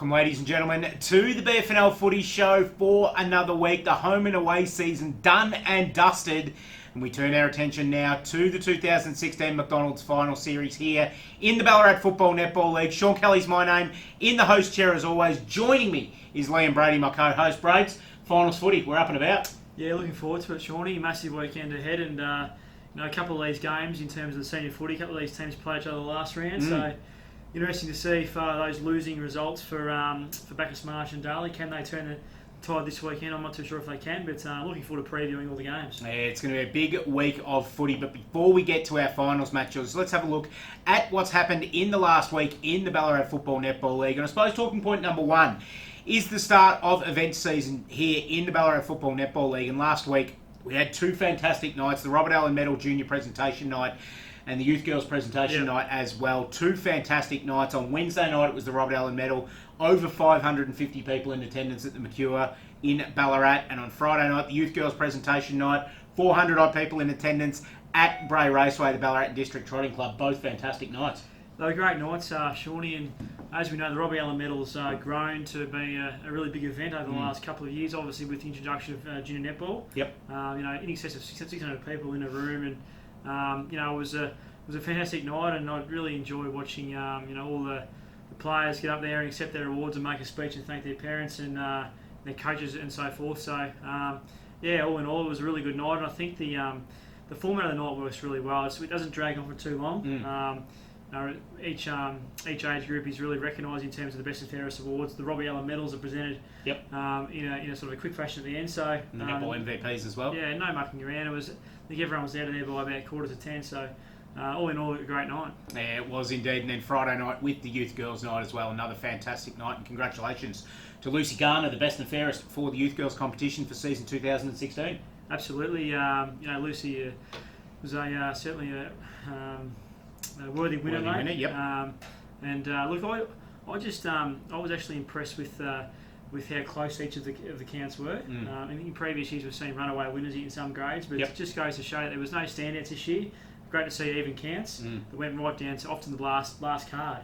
Welcome, ladies and gentlemen, to the BFNL Footy Show for another week. The home and away season done and dusted. And we turn our attention now to the 2016 McDonald's final series here in the Ballarat Football Netball League. Sean Kelly's my name, in the host chair as always. Joining me is Liam Brady, my co-host. Brades, finals footy, we're up and about. Yeah, looking forward to it, Shawnee. Massive weekend ahead, and a couple of these games in terms of the senior footy, a couple of these teams play each other the last round, so interesting to see if those losing results for Bacchus Marsh and Darley, can they turn the tide this weekend? I'm not too sure if they can, but looking forward to previewing all the games. Yeah, it's going to be a big week of footy, but before we get to our finals matches, let's have a look at what's happened in the last week in the Ballarat Football Netball League. And I suppose talking point number one is the start of event season here in the Ballarat Football Netball League. And last week we had two fantastic nights, the Robert Allen Medal Junior Presentation Night and the Youth Girls Presentation Night as well. Two fantastic nights. On Wednesday night it was the Robert Allen Medal, over 550 people in attendance at the Mercure in Ballarat. And on Friday night, the Youth Girls Presentation Night, 400 odd people in attendance at Bray Raceway, the Ballarat District Trotting Club. Both fantastic nights. They were great nights, Shawnee, and as we know, the Robbie Allen Medal's grown to be a really big event over the last couple of years, obviously with the introduction of junior netball. Yep. In excess of 600 people in a room, and it was a fantastic night, and I really enjoyed watching all the players get up there and accept their awards and make a speech and thank their parents and their coaches and so forth. So all in all, it was a really good night, and I think the format of the night works really well. It doesn't drag on for too long. Each age group is really recognised in terms of the best and fairest awards. The Robbie Allen medals are presented in a sort of a quick fashion at the end. So the netball MVPs as well. Yeah, no mucking around. I think everyone was out of there by about 9:45. So all in all, a great night. Yeah, it was indeed. And then Friday night with the Youth Girls Night as well, another fantastic night. And congratulations to Lucy Garner, the best and fairest for the Youth Girls competition for season 2016. Absolutely. Lucy was certainly a worthy winner, mate. Yep. Look, I was actually impressed with how close each of the counts were. In previous years, we've seen runaway winners in some grades, but it just goes to show that there was no standouts this year. Great to see even counts that went right down to often the last card,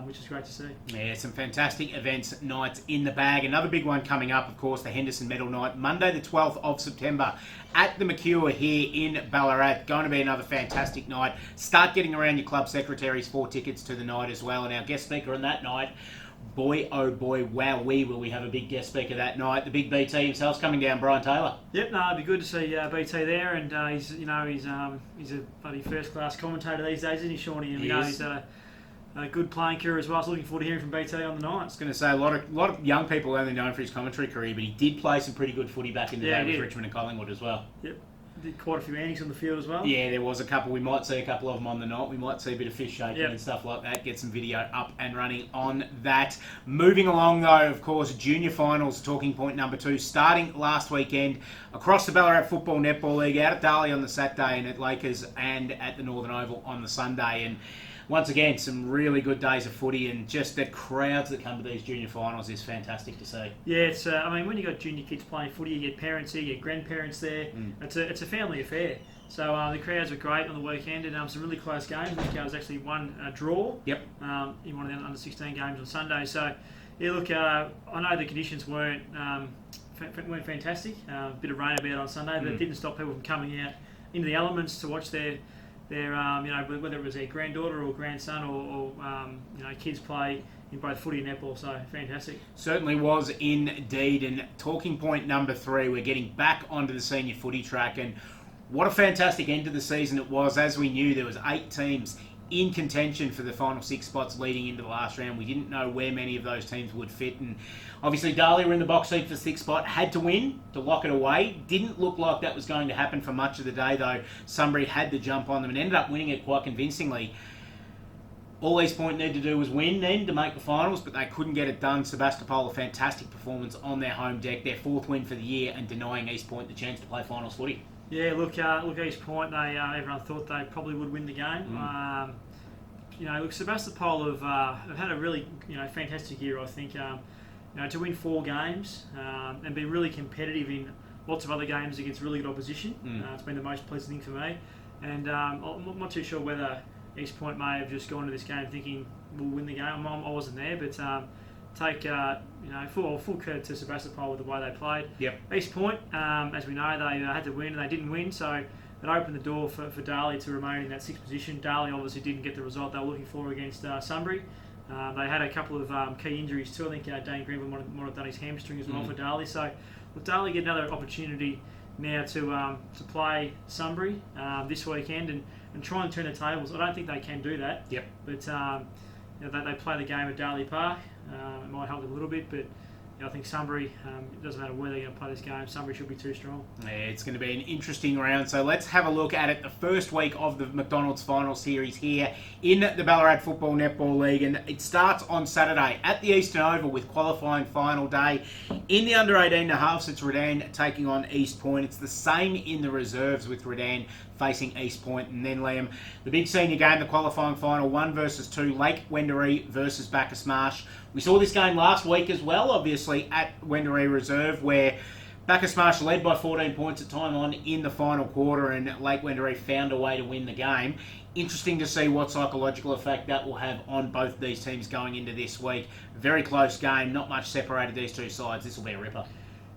which is great to see. Yeah, some fantastic events, nights in the bag. Another big one coming up, of course, the Henderson Medal Night, Monday the 12th of September at the Mercure here in Ballarat. Going to be another fantastic night. Start getting around your club secretaries for tickets to the night as well. And our guest speaker on that night, boy, oh boy, wowee, will we have a big guest speaker that night. The big BT himself's coming down, Brian Taylor. Yep, it'd be good to see BT there, and he's a bloody first-class commentator these days, isn't he, Shawnee? And he's a good playing career as well. So looking forward to hearing from BT on the night. I was going to say, a lot of young people only know him for his commentary career, but he did play some pretty good footy back in the day with Richmond and Collingwood as well. Yep. Did quite a few antics on the field as well. Yeah, there was a couple. We might see a couple of them on the night. We might see a bit of fish shaking and stuff like that. Get some video up and running on that. Moving along though, of course, junior finals, talking point number 2, starting last weekend across the Ballarat Football Netball League, out at Darley on the Saturday and at Lakers and at the Northern Oval on the Sunday. And once again, some really good days of footy, and just the crowds that come to these junior finals is fantastic to see. Yeah, it's when you've got junior kids playing footy, you get parents here, you get grandparents there. It's a family affair. So the crowds were great on the weekend, and some really close games. I think there was actually one draw. Yep. In one of the under 16 games on Sunday. So yeah, look, I know the conditions weren't fantastic. A bit of rain about on Sunday, but it didn't stop people from coming out into the elements to watch their whether it was their granddaughter or grandson or kids play in both footy and netball. So fantastic. Certainly was indeed. And talking point number 3, we're getting back onto the senior footy track, and what a fantastic end to the season it was. As we knew, there was 8 teams in contention for the final 6 spots leading into the last round. We didn't know where many of those teams would fit, and obviously Darley were in the box seat for the 6th spot, had to win to lock it away. Didn't look like that was going to happen for much of the day though. Sunbury had the jump on them and ended up winning it quite convincingly. All East Point needed to do was win then to make the finals, but they couldn't get it done. Sebastopol, a fantastic performance on their home deck, their 4th win for the year, and denying East Point the chance to play finals footy. Yeah, look, East Point, everyone thought they probably would win the game. Look, Sebastopol have had a really fantastic year, I think. To win 4 games and be really competitive in lots of other games against really good opposition. It's been the most pleasing thing for me. And I'm not too sure whether East Point may have just gone to this game thinking we'll win the game. I wasn't there, but take full credit to Sebastopol with the way they played. Yep. East Point, as we know, they had to win and they didn't win, so it opened the door for Darley to remain in that sixth position. Darley obviously didn't get the result they were looking for against Sunbury. They had a couple of key injuries too. I think Dane Greenwood might have done his hamstring as well for Darley. So will Darley get another opportunity now to play Sunbury this weekend and try and turn the tables? I don't think they can do that. Yep. But they play the game at Darley Park. It might help them a little bit, but I think Sunbury, it doesn't matter where they're going to play this game, Sunbury should be too strong. Yeah, it's going to be an interesting round. So let's have a look at it. The first week of the McDonald's final series here in the Ballarat Football Netball League. And it starts on Saturday at the Eastern Oval with qualifying final day. In the under 18 and a halves, it's Redan taking on East Point. It's the same in the reserves with Redan facing East Point. And then, Liam, the big senior game, the qualifying final, 1 versus 2, Lake Wendouree versus Bacchus Marsh. We saw this game last week as well, obviously, at Wendouree Reserve, where Bacchus Marsh led by 14 points at time on in the final quarter, and Lake Wendouree found a way to win the game. Interesting to see what psychological effect that will have on both these teams going into this week. Very close game, not much separated these two sides. This will be a ripper.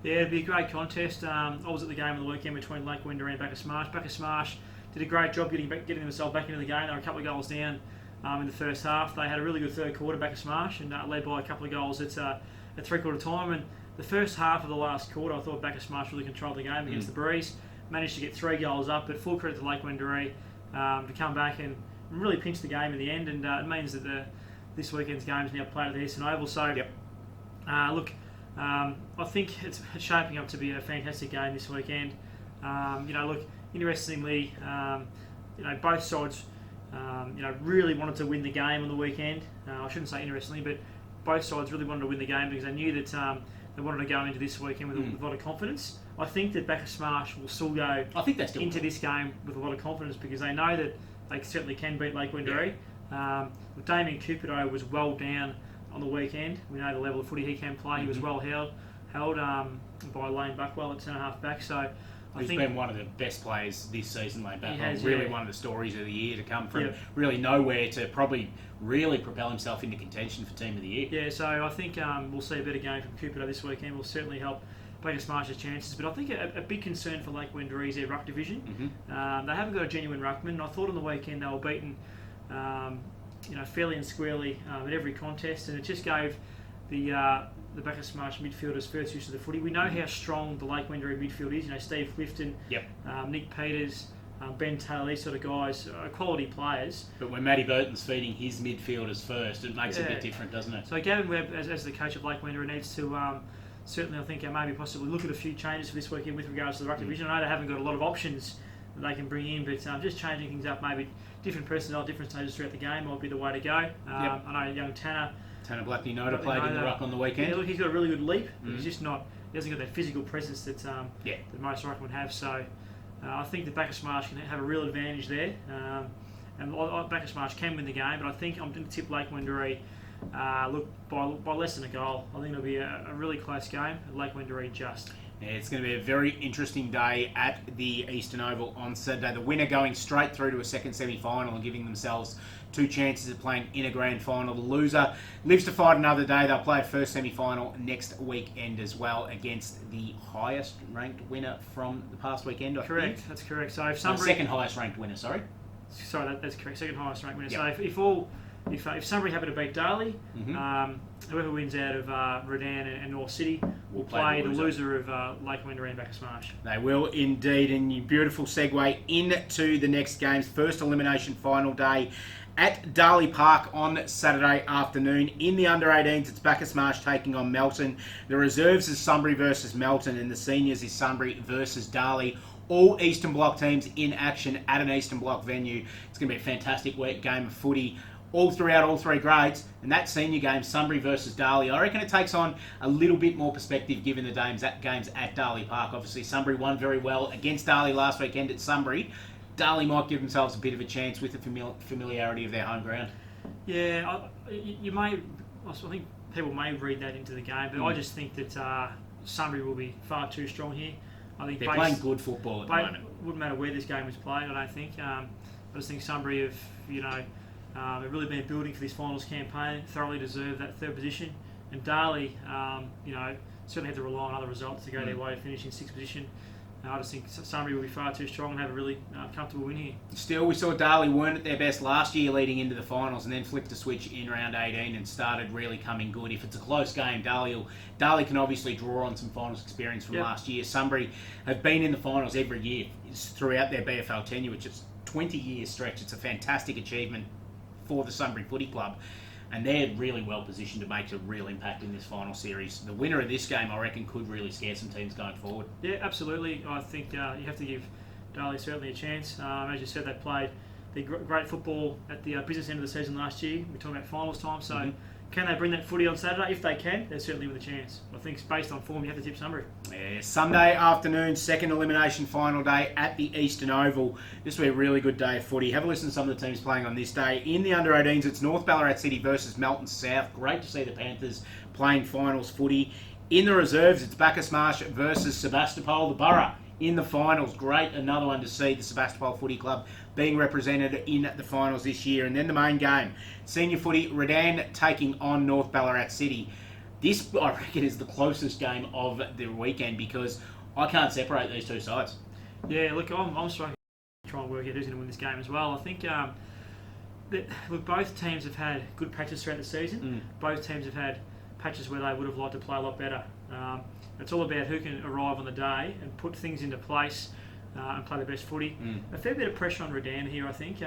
Yeah, it'll be a great contest. I was at the game of the weekend between Lake Wendouree and Bacchus Marsh. Bacchus Marsh did a great job getting themselves back into the game. They were a couple of goals down in the first half. They had a really good third quarter, Bacchus Marsh, and led by a couple of goals at three-quarter time. And the first half of the last quarter, I thought Bacchus Marsh really controlled the game against the Breeze. Managed to get 3 goals up, but full credit to Lake Wendouree to come back and really pinch the game in the end. And it means that this weekend's game is now played at the Eastern Oval. So, I think it's shaping up to be a fantastic game this weekend. Interestingly, both sides, really wanted to win the game on the weekend. I shouldn't say interestingly, but both sides really wanted to win the game because they knew that they wanted to go into this weekend with a lot of confidence. I think that Bacchus Marsh will still go into this game with a lot of confidence because they know that they certainly can beat Lake Wendouree. Damien Cupido was well down on the weekend. We know the level of footy he can play. He was well held by Lane Buckwell at centre half back. So I think been one of the best players this season, Lane Buckwell. Has, really one of the stories of the year to come from really nowhere to probably really propel himself into contention for Team of the Year. Yeah, so I think we'll see a better game from Cupido this weekend. Will certainly help Bacchus Marsh's chances. But I think a big concern for Lake Wendouree is their ruck division. They haven't got a genuine ruckman. And I thought on the weekend they were beaten fairly and squarely at every contest, and it just gave the Bacchus Marsh midfielders first use of the footy. We know how strong the Lake Wendouree midfield is. Steve Clifton, Nick Peters, Ben Taylor, these sort of guys are quality players. But when Matty Burton's feeding his midfielders first, it makes it a bit different, doesn't it? So Gavin Webb, as the coach of Lake Wendouree, needs to certainly, I think, maybe possibly look at a few changes for this weekend with regards to the ruck division. I know they haven't got a lot of options that they can bring in, but just changing things up, maybe different personnel, different stages throughout the game might be the way to go. I know young Tanner Blackney-Noda played in the ruck on the weekend. Yeah, look, he's got a really good leap. He's just not. He hasn't got that physical presence that most ruckmen have. So I think that Bacchus Marsh can have a real advantage there. And Bacchus Marsh can win the game, but I think I'm going to tip Lake Wendouree. By less than a goal. I think it'll be a really close game. Lake Wendouree just. Yeah, it's going to be a very interesting day at the Eastern Oval on Saturday. The winner going straight through to a second semi-final and giving themselves 2 chances of playing in a grand final. The loser lives to fight another day. They'll play a first semi-final next weekend as well against the highest ranked winner from the past weekend. Correct, that's correct. So if second highest ranked winner, sorry. That's correct, second highest ranked winner. Yep. So if Sunbury happen to beat Darley, whoever wins out of Redan and North City will play the loser of Lake Wendouree and Bacchus Marsh. They will indeed, and you beautiful segue into the next games. First elimination final day at Darley Park on Saturday afternoon. In the under-18s, it's Bacchus Marsh taking on Melton. The reserves is Sunbury versus Melton, and the seniors is Sunbury versus Darley. All Eastern Bloc teams in action at an Eastern Bloc venue. It's going to be a fantastic game of footy all throughout all 3 grades. And that senior game, Sunbury versus Darley, I reckon it takes on a little bit more perspective given the games at Darley Park. Obviously, Sunbury won very well against Darley last weekend at Sunbury. Darley might give themselves a bit of a chance with the familiarity of their home ground. Yeah, I think people may read that into the game, but I just think that Sunbury will be far too strong here. I think they're playing good football at the moment. Wouldn't matter where this game is played, I don't think. I just think Sunbury have, have really been building for this finals campaign, thoroughly deserve that 3rd position. And Darley, certainly had to rely on other results to go their way, finishing 6th position. I just think Sunbury will be far too strong and have a really comfortable win here. Still, we saw Darley weren't at their best last year leading into the finals, and then flicked a switch in round 18 and started really coming good. If it's a close game, Darley can obviously draw on some finals experience from last year. Sunbury have been in the finals every year throughout their BFL tenure, which is 20-year stretch. It's a fantastic achievement for the Sunbury Footy Club. And they're really well positioned to make a real impact in this final series. The winner of this game, I reckon, could really scare some teams going forward. Yeah, absolutely. I think you have to give Darley certainly a chance. As you said, they played the great football at the business end of the season last year. We're talking about finals time, so can they bring that footy on Saturday? If they can, they're certainly with a chance. I think based on form, you have to tip Sunbury. Yeah, Sunday afternoon, second elimination final day at the Eastern Oval. This will be a really good day of footy. Have a listen to some of the teams playing on this day. In the under-18s, it's North Ballarat City versus Melton South. Great to see the Panthers playing finals footy. In the reserves, it's Bacchus Marsh versus Sebastopol. The Borough in the finals. Great, another one to see the Sebastopol Footy Club being represented in the finals this year. And then the main game, senior footy, Redan taking on North Ballarat City. This, I reckon, is the closest game of the weekend because I can't separate these two sides. Yeah, look, I'm struggling to try and work out who's going to win this game as well. I think, both teams have had good patches throughout the season. Both teams have had patches where they would have liked to play a lot better. It's all about who can arrive on the day and put things into place and play the best footy. A fair bit of pressure on Redan here, I think.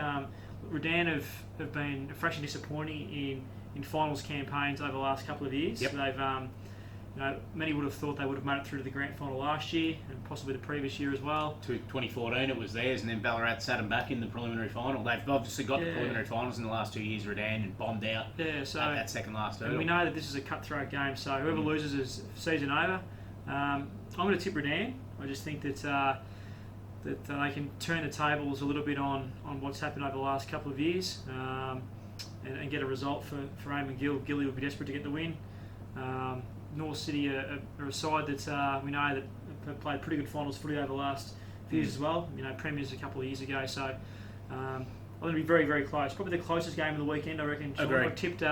Redan have been freshly disappointing in finals campaigns over the last couple of years. Yep. They've, many would have thought they would have made it through to the grand final last year and possibly the previous year as well. To 2014 it was theirs, and then Ballarat sat them back in the preliminary final. They've obviously got the preliminary finals in the last 2 years, Redan, and bombed out at that second last hurdle. And we know that this is a cutthroat game, so whoever loses is season over. I'm going to tip Redan. I just think that they can turn the tables a little bit on what's happened over the last couple of years and get a result for Eamon Gill. Gilly will be desperate to get the win. North City are a side that we know that have played pretty good finals footy over the last few years as well. Premiers a couple of years ago. So I think it'll be very, very close. Probably the closest game of the weekend, I reckon. Agreed. I tipped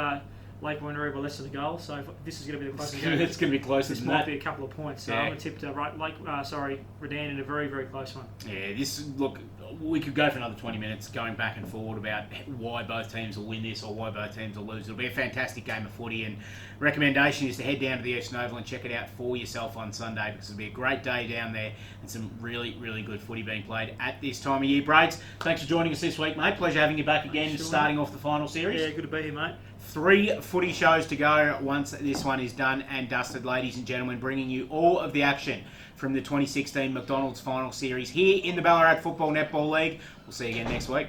Lake Wanneroo by less than a goal. So if this is going to be the closest game. It's going to be closer this than might that. be a couple of points. So I'm going to tip Redan in a very, very close one. Yeah, we could go for another 20 minutes going back and forward about why both teams will win this or why both teams will lose. It'll be a fantastic game of footy, and recommendation is to head down to the Eastern Oval and check it out for yourself on Sunday because it'll be a great day down there and some really, really good footy being played at this time of year. Braids, thanks for joining us this week, mate. Pleasure having you back again, starting off the final series. Yeah, good to be here, mate. 3 footy shows to go once this one is done and dusted, ladies and gentlemen, bringing you all of the action from the 2016 McDonald's final series here in the Ballarat Football Netball League. We'll see you again next week.